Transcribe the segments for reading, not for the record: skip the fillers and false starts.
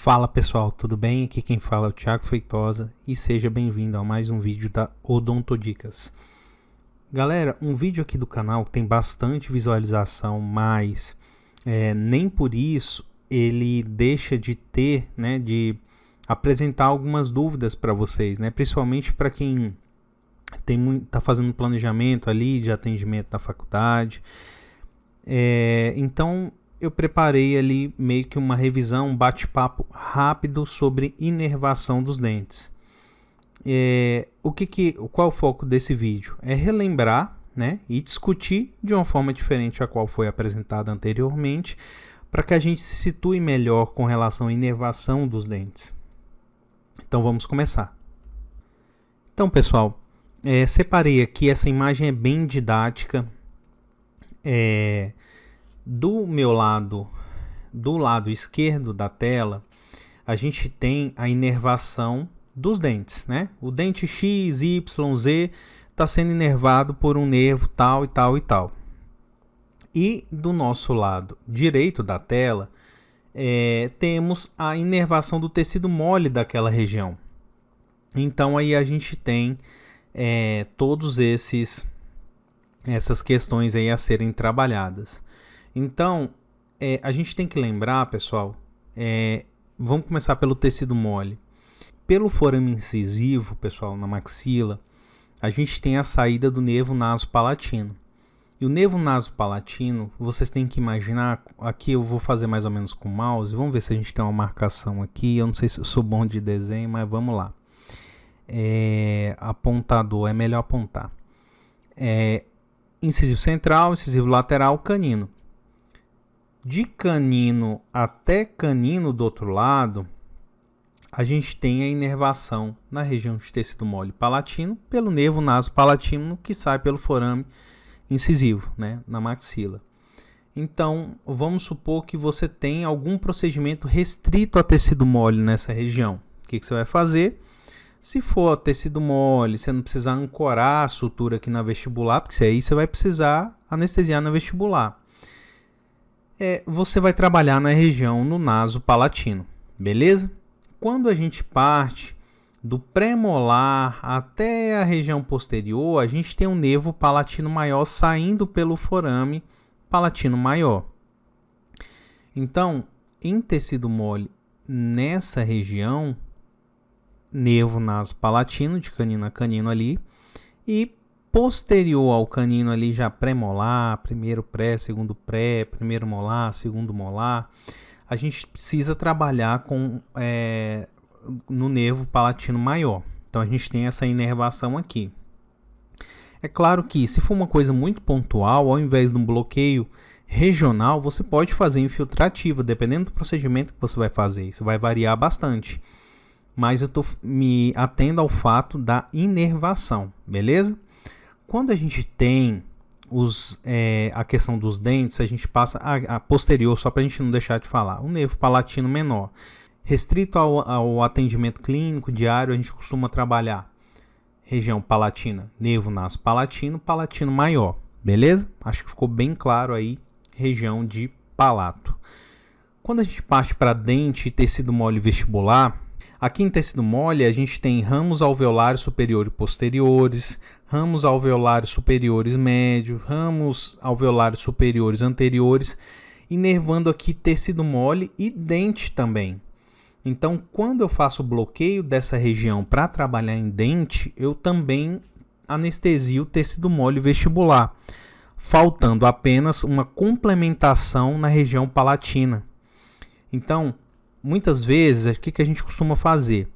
Fala pessoal, tudo bem? Aqui quem fala é o Thiago Feitosa e seja bem-vindo a mais um vídeo da Odontodicas. Galera, um vídeo aqui do canal tem bastante visualização, mas nem por isso ele deixa de ter, de apresentar algumas dúvidas para vocês, principalmente para quem está fazendo planejamento ali de atendimento da faculdade. Então eu preparei ali meio que uma revisão, um bate-papo rápido sobre inervação dos dentes. Qual é o foco desse vídeo? É relembrar, e discutir de uma forma diferente a qual foi apresentada anteriormente, para que a gente se situe melhor com relação à inervação dos dentes. Então vamos começar. Então pessoal, separei aqui, essa imagem é bem didática. Do meu lado, do lado esquerdo da tela, a gente tem a inervação dos dentes, O dente X, Y, Z está sendo inervado por um nervo tal e tal e tal. E do nosso lado direito da tela, temos a inervação do tecido mole daquela região. Então aí a gente tem todos essas questões aí a serem trabalhadas. Então, a gente tem que lembrar, pessoal, vamos começar pelo tecido mole. Pelo forame incisivo, pessoal, na maxila, a gente tem a saída do nervo nasopalatino. E o nervo nasopalatino, vocês têm que imaginar, aqui eu vou fazer mais ou menos com o mouse, vamos ver se a gente tem uma marcação aqui, eu não sei se eu sou bom de desenho, mas vamos lá. Apontador, é melhor apontar. Incisivo central, incisivo lateral, canino. De canino até canino do outro lado, a gente tem a inervação na região de tecido mole palatino pelo nervo nasopalatino que sai pelo forame incisivo, na maxila. Então, vamos supor que você tem algum procedimento restrito a tecido mole nessa região. O que você vai fazer? Se for tecido mole, você não precisa ancorar a sutura aqui na vestibular, porque aí você vai precisar anestesiar na vestibular. Você vai trabalhar na região no nasopalatino, beleza? Quando a gente parte do pré-molar até a região posterior, a gente tem um nervo palatino maior saindo pelo forame palatino maior. Então, em tecido mole, nessa região, nervo nasopalatino, de canino a canino ali, e posterior ao canino ali já pré-molar, primeiro pré, segundo pré, primeiro molar, segundo molar, a gente precisa trabalhar no nervo palatino maior. Então a gente tem essa inervação aqui. É claro que se for uma coisa muito pontual, ao invés de um bloqueio regional, você pode fazer infiltrativa, dependendo do procedimento que você vai fazer. Isso vai variar bastante. Mas eu estou me atendo ao fato da inervação, beleza? Quando a gente tem a questão dos dentes, a gente passa a posterior, só para a gente não deixar de falar, o nervo palatino menor. Restrito ao atendimento clínico diário, a gente costuma trabalhar região palatina, nervo nasopalatino, palatino maior, beleza? Acho que ficou bem claro aí, região de palato. Quando a gente parte para dente e tecido mole vestibular, aqui em tecido mole a gente tem ramos alveolares superiores e posteriores, ramos alveolares superiores médios, ramos alveolares superiores anteriores, inervando aqui tecido mole e dente também. Então, quando eu faço o bloqueio dessa região para trabalhar em dente, eu também anestesio o tecido mole vestibular, faltando apenas uma complementação na região palatina. Então, muitas vezes, o que a gente costuma fazer?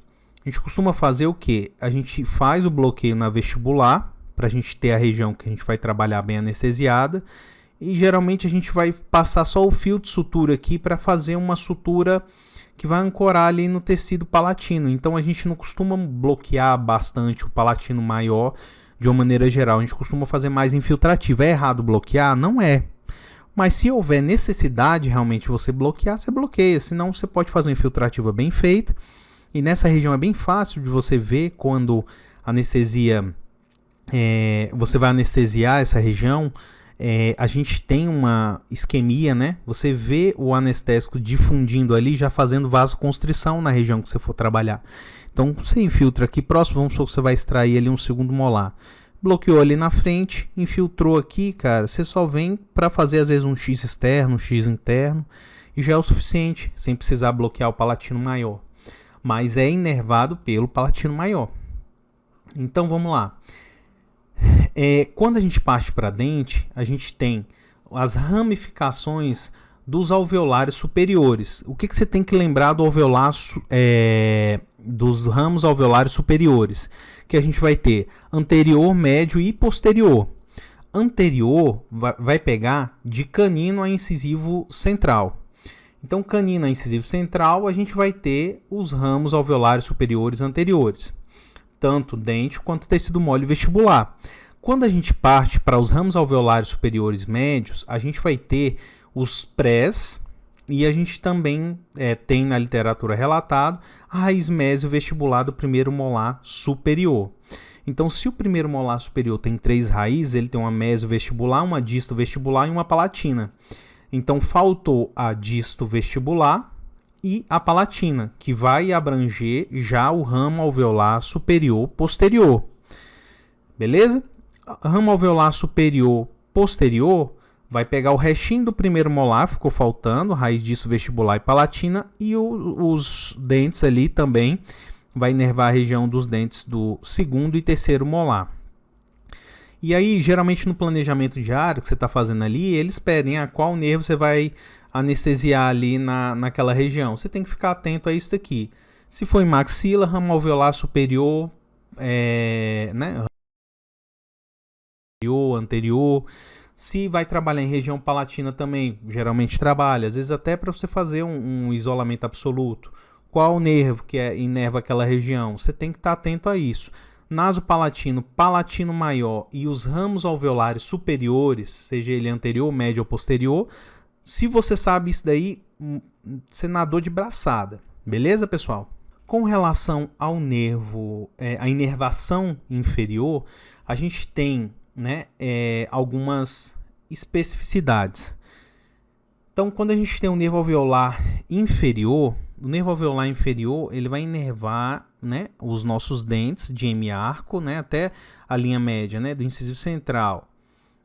A gente costuma fazer o quê? A gente faz o bloqueio na vestibular, para a gente ter a região que a gente vai trabalhar bem anestesiada, e geralmente a gente vai passar só o fio de sutura aqui para fazer uma sutura que vai ancorar ali no tecido palatino. Então a gente não costuma bloquear bastante o palatino maior de uma maneira geral, a gente costuma fazer mais infiltrativo. É errado bloquear? Não é. Mas se houver necessidade realmente você bloquear, você bloqueia. Senão você pode fazer uma infiltrativa bem feita. E nessa região é bem fácil de você ver quando anestesia, você vai anestesiar essa região. a gente tem uma isquemia, né? Você vê o anestésico difundindo ali, já fazendo vasoconstrição na região que você for trabalhar. Então, você infiltra aqui próximo, vamos supor que você vai extrair ali um segundo molar. Bloqueou ali na frente, infiltrou aqui, cara, você só vem para fazer às vezes um X externo, um X interno, e já é o suficiente, sem precisar bloquear o palatino maior. Mas é inervado pelo palatino maior. Então, vamos lá. Quando a gente parte para dente, a gente tem as ramificações dos alveolares superiores. O que você tem que lembrar do alveolar, dos ramos alveolares superiores? Que a gente vai ter anterior, médio e posterior. Anterior vai pegar de canino a incisivo central. Então, canino a incisivo central, a gente vai ter os ramos alveolares superiores anteriores, tanto dente quanto tecido mole vestibular. Quando a gente parte para os ramos alveolares superiores médios, a gente vai ter os prés e a gente também tem na literatura relatado a raiz mesio-vestibular do primeiro molar superior. Então, se o primeiro molar superior tem 3 raízes, ele tem uma mesio-vestibular, uma disto-vestibular e uma palatina. Então, faltou a disto-vestibular e a palatina, que vai abranger já o ramo alveolar superior posterior. Beleza? Ramo alveolar superior posterior vai pegar o restinho do primeiro molar, ficou faltando, raiz disso vestibular e palatina, e os dentes ali também, vai inervar a região dos dentes do segundo e terceiro molar. E aí, geralmente no planejamento diário que você está fazendo ali, eles pedem qual nervo você vai anestesiar ali naquela região. Você tem que ficar atento a isso daqui. Se for em maxila, ramo alveolar superior, né? Anterior. Se vai trabalhar em região palatina também, geralmente trabalha. Às vezes até para você fazer um isolamento absoluto. Qual nervo que inerva aquela região? Você tem que estar atento a isso. Nasopalatino, palatino maior e os ramos alveolares superiores, seja ele anterior, médio ou posterior, se você sabe isso daí, você nadou de braçada. Beleza, pessoal? Com relação ao nervo, a inervação inferior, a gente tem, né, algumas especificidades. Então, quando a gente tem um nervo alveolar inferior, o nervo alveolar inferior ele vai inervar, né, os nossos dentes de hemiarco, né, até a linha média, né, do incisivo central.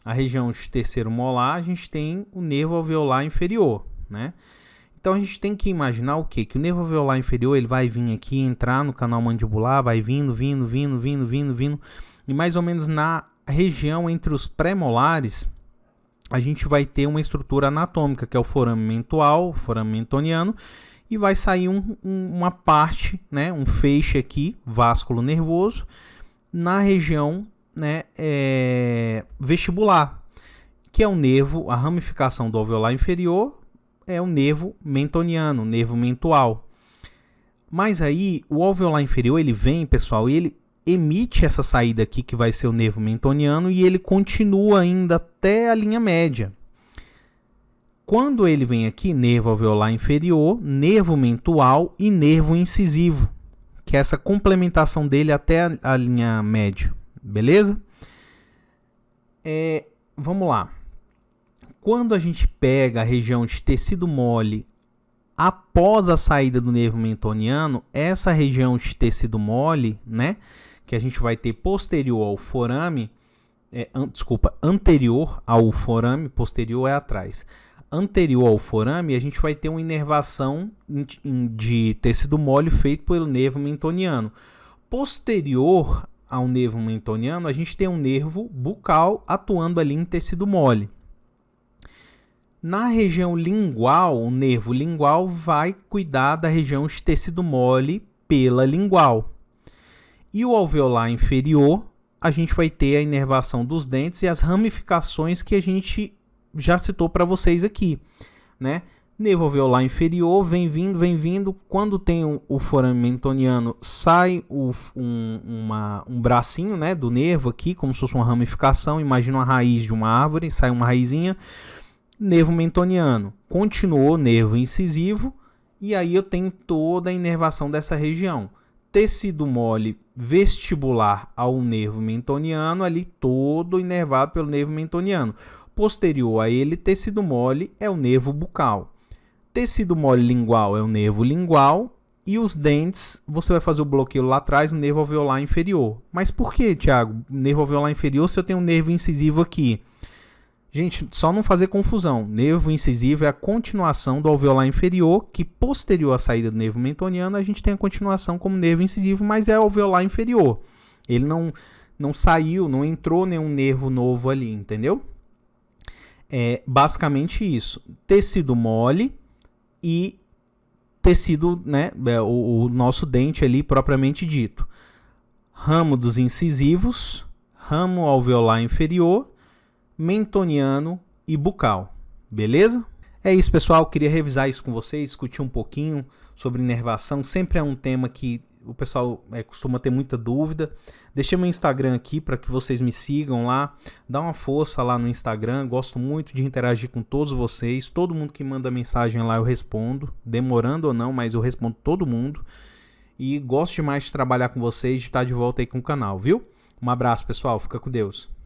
A região de terceiro molar, a gente tem o nervo alveolar inferior, né? Então a gente tem que imaginar o quê? Que o nervo alveolar inferior ele vai vir aqui, entrar no canal mandibular, vai vindo, e mais ou menos na região entre os pré-molares, a gente vai ter uma estrutura anatômica, que é o forame mentual, o forame mentoniano, e vai sair uma parte, né, um feixe aqui, vásculo nervoso, na região, né, vestibular, que é o nervo, a ramificação do alveolar inferior é o nervo mentoniano, nervo mentual. Mas aí, o alveolar inferior, ele vem, pessoal, e ele emite essa saída aqui, que vai ser o nervo mentoniano, e ele continua ainda até a linha média. Quando ele vem aqui, nervo alveolar inferior, nervo mentual e nervo incisivo, que é essa complementação dele até a linha média, beleza? Vamos lá. Quando a gente pega a região de tecido mole após a saída do nervo mentoniano, essa região de tecido mole, né, que a gente vai ter posterior ao forame, anterior ao forame, posterior é atrás. Anterior ao forame, a gente vai ter uma inervação de tecido mole feito pelo nervo mentoniano. Posterior ao nervo mentoniano, a gente tem um nervo bucal atuando ali em tecido mole. Na região lingual, o nervo lingual vai cuidar da região de tecido mole pela lingual. E o alveolar inferior, a gente vai ter a inervação dos dentes e as ramificações que a gente já citou para vocês aqui, né? Nervo alveolar inferior vem vindo. Quando tem o forame mentoniano, sai um bracinho, né, do nervo aqui, como se fosse uma ramificação. Imagina uma raiz de uma árvore, sai uma raizinha. Nervo mentoniano. Continuou nervo incisivo. E aí eu tenho toda a inervação dessa região. Tecido mole vestibular ao nervo mentoniano, ali todo inervado pelo nervo mentoniano. posterior a ele, tecido mole, é o nervo bucal. Tecido mole lingual é o nervo lingual. E os dentes, você vai fazer o bloqueio lá atrás no nervo alveolar inferior. Mas por que, Thiago, nervo alveolar inferior se eu tenho um nervo incisivo aqui? Gente, só não fazer confusão. Nervo incisivo é a continuação do alveolar inferior, que posterior à saída do nervo mentoniano, a gente tem a continuação como nervo incisivo, mas é alveolar inferior. Ele não saiu, não entrou nenhum nervo novo ali, entendeu? É basicamente isso. Tecido mole e tecido, né, o nosso dente ali propriamente dito. Ramo dos incisivos, ramo alveolar inferior, mentoniano e bucal. Beleza? É isso, pessoal. Queria revisar isso com vocês, discutir um pouquinho sobre inervação. Sempre é um tema que o pessoal costuma ter muita dúvida. Deixei meu Instagram aqui para que vocês me sigam lá. Dá uma força lá no Instagram. Gosto muito de interagir com todos vocês. Todo mundo que manda mensagem lá eu respondo. Demorando ou não, mas eu respondo todo mundo. E gosto demais de trabalhar com vocês, de estar de volta aí com o canal, viu? Um abraço, pessoal. Fica com Deus.